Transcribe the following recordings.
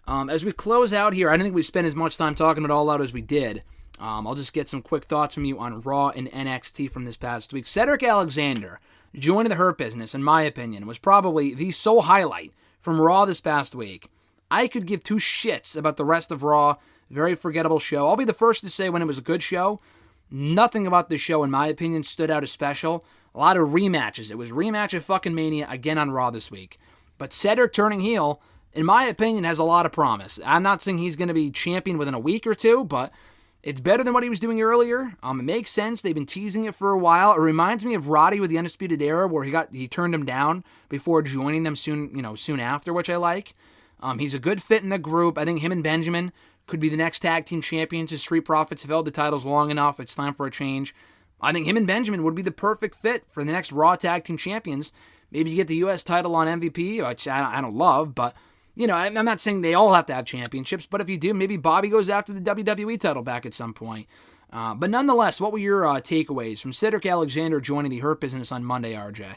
As we close out here, I don't think we spent as much time talking it all out as we did. I'll just get some quick thoughts from you on Raw and NXT from this past week. Cedric Alexander joining the Hurt Business, in my opinion, was probably the sole highlight from Raw this past week. I could give two shits about the rest of Raw. Very forgettable show. I'll be the first to say when it was a good show. Nothing about this show, in my opinion, stood out as special. A lot of rematches. It was rematch of fucking Mania again on Raw this week. But Cedric turning heel, in my opinion, has a lot of promise. I'm not saying he's going to be champion within a week or two, but it's better than what he was doing earlier. It makes sense. They've been teasing it for a while. It reminds me of Roddy with the Undisputed Era, where he turned him down before joining them soon after, which I like. He's a good fit in the group. I think him and Benjamin could be the next tag team champions. The Street Profits have held the titles long enough. It's time for a change. I think him and Benjamin would be the perfect fit for the next Raw tag team champions. Maybe you get the U.S. title on MVP, which I don't love, but I'm not saying they all have to have championships, but if you do, maybe Bobby goes after the WWE title back at some point. But nonetheless, what were your takeaways from Cedric Alexander joining the Hurt Business on Monday, RJ?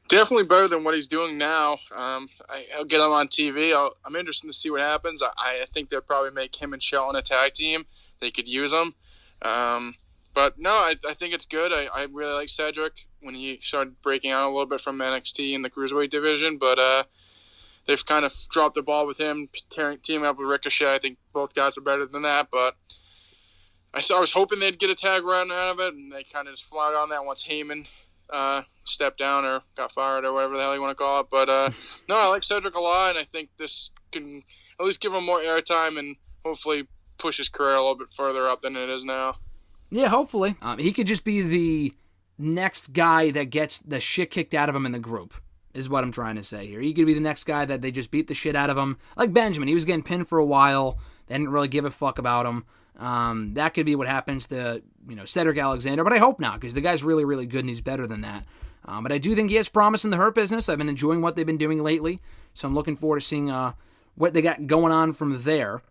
Definitely better than what he's doing now. I'll get him on TV. I'm interested to see what happens. I think they'll probably make him and Shelton a tag team. They could use him. But no, I think it's good. I really like Cedric when he started breaking out a little bit from NXT in the Cruiserweight division. But they've kind of dropped the ball with him, teaming up with Ricochet. I think both guys are better than that. But I was hoping they'd get a tag run out of it, and they kind of just flouted on that once Heyman stepped down or got fired or whatever the hell you want to call it. But no, I like Cedric a lot, and I think this can at least give him more airtime and hopefully push his career a little bit further up than it is now. Yeah, hopefully. He could just be the next guy that gets the shit kicked out of him in the group, is what I'm trying to say here. He could be the next guy that they just beat the shit out of him. Like Benjamin, he was getting pinned for a while. They didn't really give a fuck about him. That could be what happens to Cedric Alexander, but I hope not, because the guy's really, really good and he's better than that. But I do think he has promise in the Hurt Business. I've been enjoying what they've been doing lately, so I'm looking forward to seeing what they got going on from there.